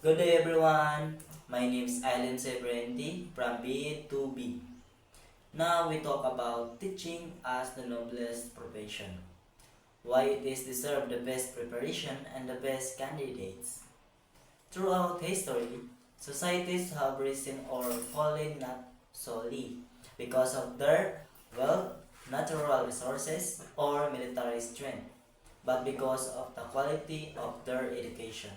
Good day everyone. My name is Alan Sebrenti from B to B. Now we talk about teaching as the noblest profession. Why it is deserved the best preparation and the best candidates. Throughout history, societies have risen or fallen not solely because of their wealth, natural resources, or military strength, but because of the quality of their education.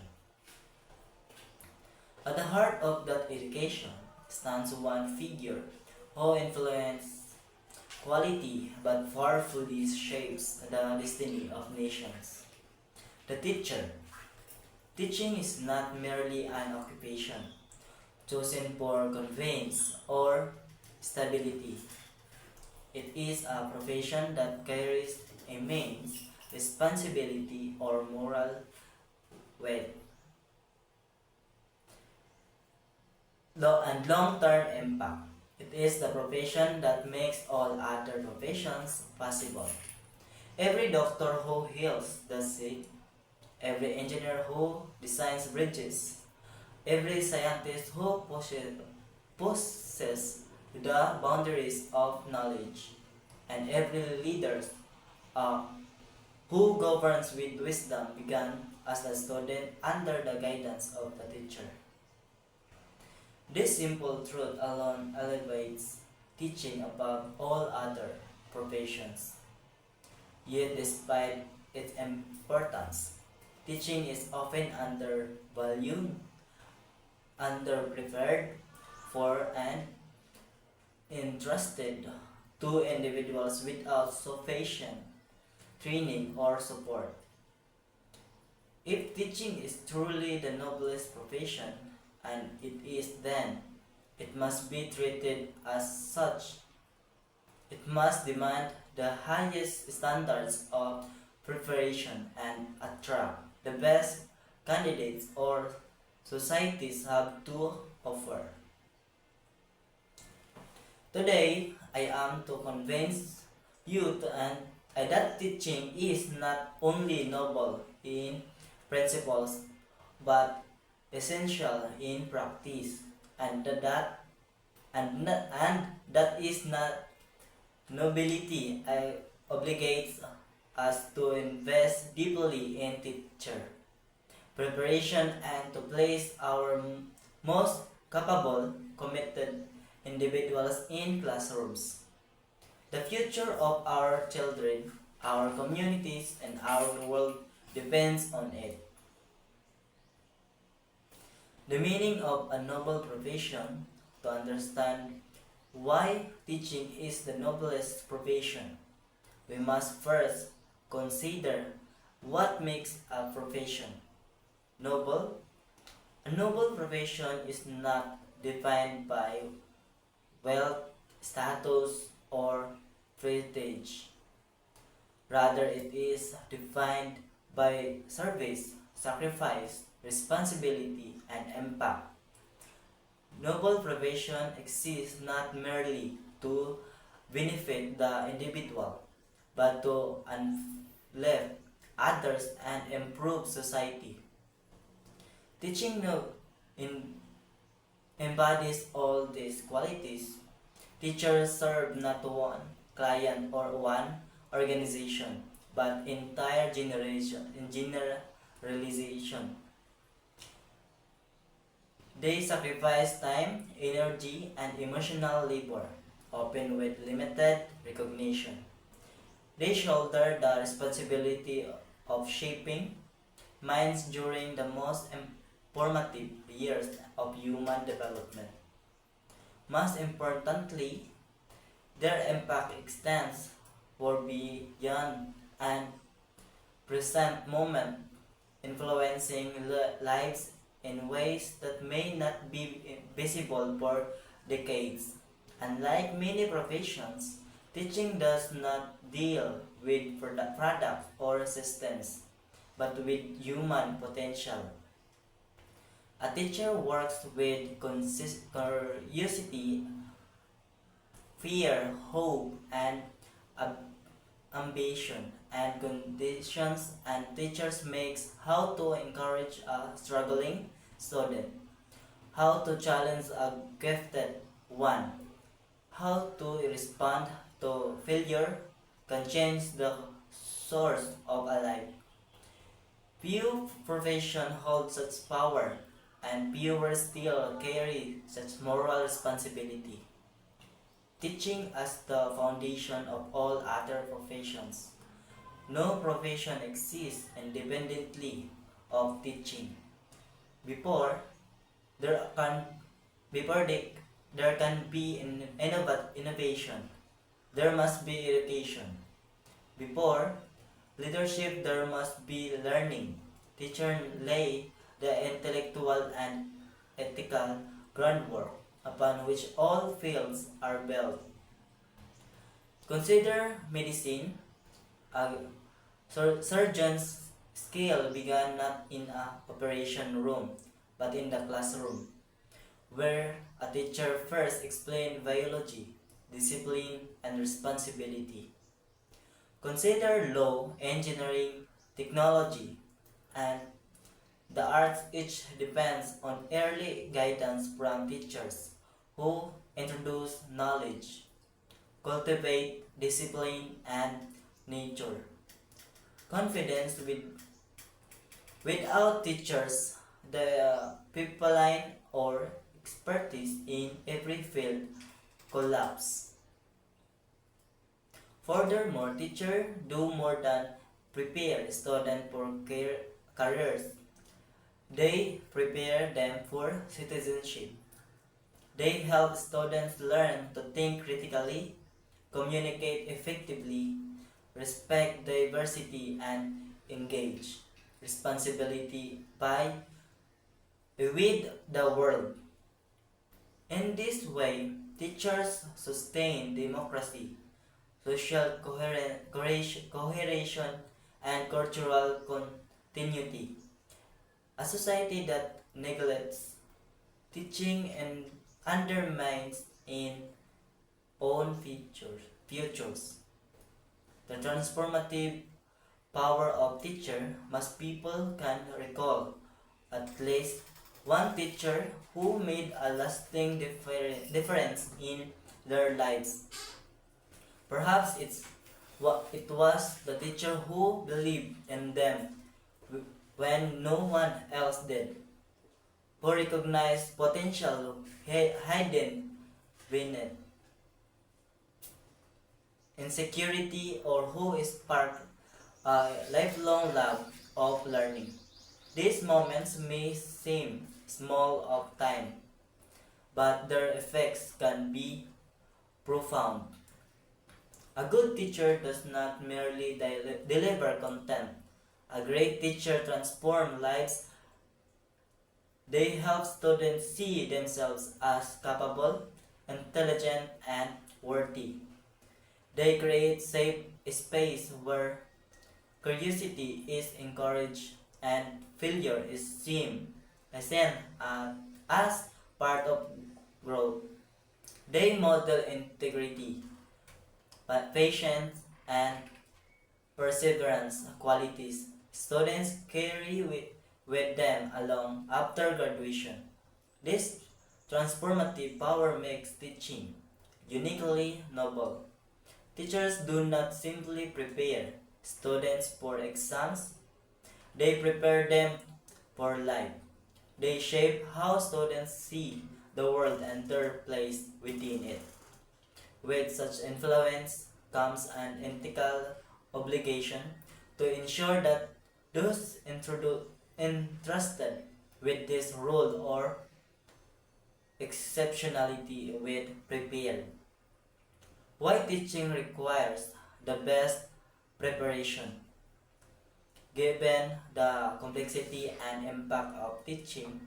At the heart of that education stands one figure who influenced quality but powerfully shapes the destiny of nations. The teacher. Teaching is not merely an occupation chosen for convenience or stability. It is a profession that carries immense responsibility or moral weight. And long-term impact. It is the profession that makes all other professions possible. Every doctor who heals the sick, every engineer who designs bridges, every scientist who pushes the boundaries of knowledge, and every leader uh, who governs with wisdom began as a student under the guidance of the teacher. This simple truth alone elevates teaching above all other professions. Yet, despite its importance, teaching is often undervalued, underprepared for, and entrusted to individuals without sufficient training or support. If teaching is truly the noblest profession, and it is, then it must be treated as such. It must demand the highest standards of preparation and attract the best candidates or societies have to offer. Today, I am to convince you that teaching is not only noble in principles but essential in practice, and that is not nobility obligates us to invest deeply in teacher preparation and to place our most capable, committed individuals in classrooms. The future of our children, our communities, and our world depends on it. The meaning of a noble profession. To understand why teaching is the noblest profession, we must first consider what makes a profession noble. A noble profession is not defined by wealth, status, or prestige. Rather, it is defined by service, sacrifice, responsibility, and impact. Noble profession exists not merely to benefit the individual, but to uplift others and improve society. Teaching in, embodies all these qualities. Teachers serve not one client or one organization, but entire generation in generalization. They sacrifice time, energy, and emotional labor, often with limited recognition. They shoulder the responsibility of shaping minds during the most formative years of human development. Most importantly, their impact extends far beyond and present moment, influencing lives in ways that may not be visible for decades. Unlike many professions, teaching does not deal with products or systems, but with human potential. A teacher works with curiosity, fear, hope, and ambition and conditions, and teachers makes how to encourage a struggling student, how to challenge a gifted one, how to respond to failure can change the source of a life. Few professions hold such power, and fewer still carry such moral responsibility. Teaching as the foundation of all other professions. No profession exists independently of teaching. Before there can before there can be innovation, there must be education. Before leadership, there must be learning. Teachers lay the intellectual and ethical groundwork upon which all fields are built. Consider medicine. A surgeon's skill began not in a operation room, but in the classroom, where a teacher first explained biology, discipline, and responsibility. Consider law, engineering, technology, and the arts. Each depends on early guidance from teachers who introduce knowledge, cultivate discipline and nature. Confidence without teachers, the pipeline or expertise in every field collapse. Furthermore, teachers do more than prepare students for careers. They prepare them for citizenship. They help students learn to think critically, communicate effectively, respect diversity, and engage responsibility by with the world. In this way, teachers sustain democracy, social cohesion, and cultural continuity. A society that neglects teaching and undermines its own futures. The transformative power of teacher must people can recall at least one teacher who made a lasting difference in their lives. Perhaps it was the teacher who believed in them when no one else did, who recognized potential hidden beneath insecurity, or who sparked a lifelong love of learning. These moments may seem small of time, but their effects can be profound. A good teacher does not merely deliver content. A great teacher transforms lives. They help students see themselves as capable, intelligent, and worthy. They create safe space where curiosity is encouraged and failure is seen as part of growth. They model integrity, but patience and perseverance qualities students carry with them along after graduation. This transformative power makes teaching uniquely noble. Teachers do not simply prepare students for exams, they prepare them for life. They shape how students see the world and their place within it. With such influence comes an ethical obligation to ensure that those entrusted with this role or exceptionality with prepared. Why teaching requires the best preparation? Given the complexity and impact of teaching,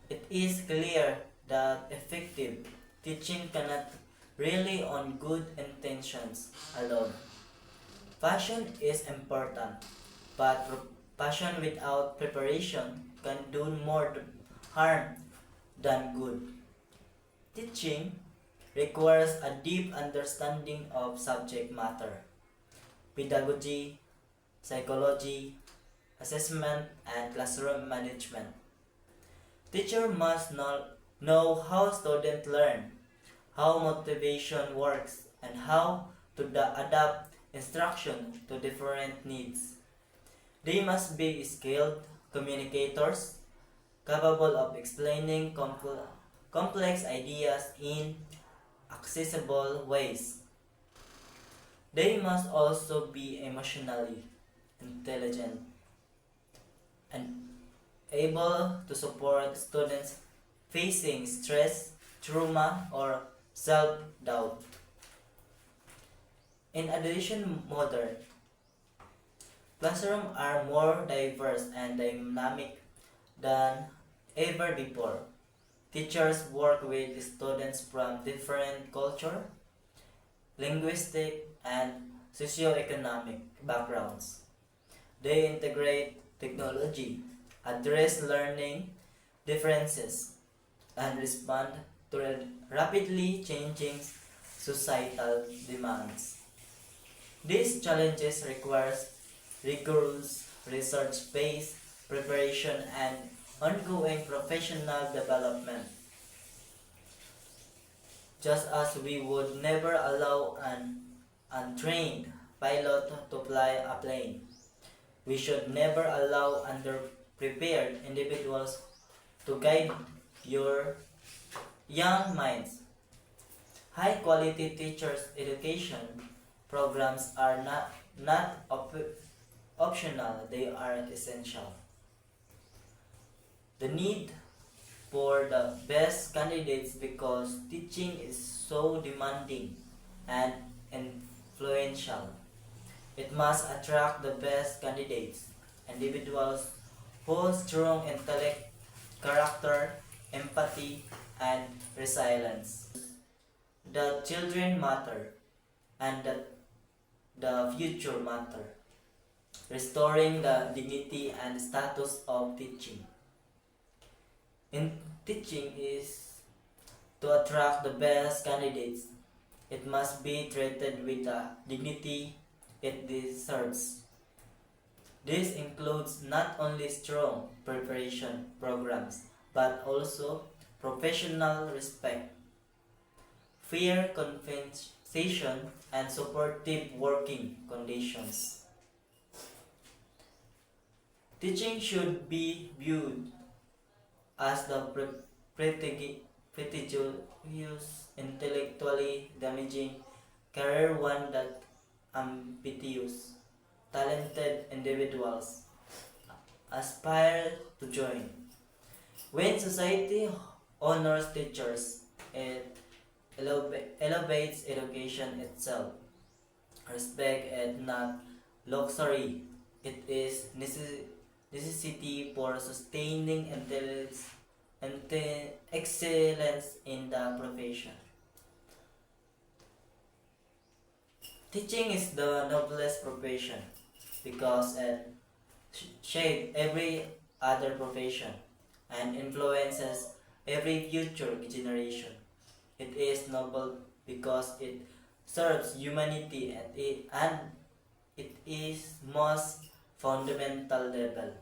it is clear that effective teaching cannot rely on good intentions alone. Passion is important, but passion without preparation can do more harm than good. Teaching requires a deep understanding of subject matter, pedagogy, psychology, assessment, and classroom management. Teacher must know how students learn, how motivation works, and how to adapt instruction to different needs. They must be skilled communicators, capable of explaining complex ideas in accessible ways. They must also be emotionally intelligent and able to support students facing stress, trauma, or self-doubt. In addition, modern classrooms are more diverse and dynamic than ever before. Teachers work with students from different culture, linguistic, and socioeconomic backgrounds. They integrate technology, address learning differences, and respond to rapidly changing societal demands. These challenges require rigorous research-based preparation and ongoing professional development. Just as we would never allow an untrained pilot to fly a plane, we should never allow underprepared individuals to guide your young minds. High quality teachers education programs are not optional, they are essential. The need for the best candidates because teaching is so demanding and influential. It must attract the best candidates, individuals who strong intellect, character, empathy, and resilience. The children matter and the future matter, restoring the dignity and status of teaching. In teaching is to attract the best candidates. It must be treated with the dignity it deserves. This includes not only strong preparation programs but also professional respect, fair compensation, and supportive working conditions. Teaching should be viewed as the prestigious, intellectually damaging career, one that ambitious, talented individuals aspire to join. When society honors teachers, it elevates education itself. Respect is not luxury, it is necessity for sustaining intelligence and excellence in the profession. Teaching is the noblest profession because it shapes every other profession and influences every future generation. It is noble because it serves humanity and it is most fundamental level.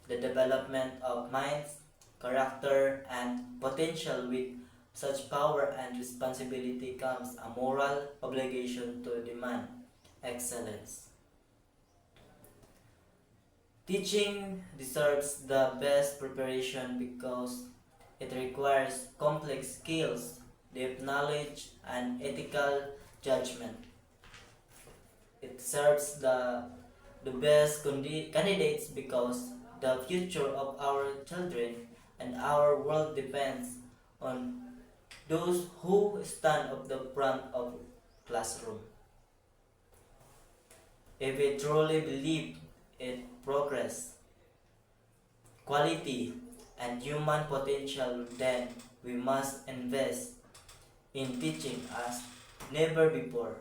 The development of minds, character, and potential. With such power and responsibility comes a moral obligation to demand excellence. Teaching deserves the best preparation because it requires complex skills, deep knowledge, and ethical judgment. It serves the best candidates because the future of our children and our world depends on those who stand at the front of classroom. If we truly believe in progress, quality, and human potential, then we must invest in teaching as never before.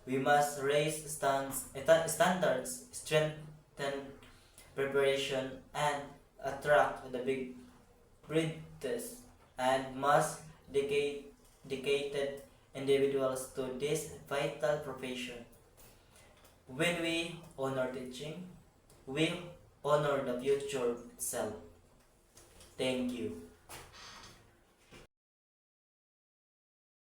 We must raise standards, strengthen preparation, and attract the big brightest and most dedicated individuals to this vital profession. When we honor teaching, we honor the future itself. Thank you.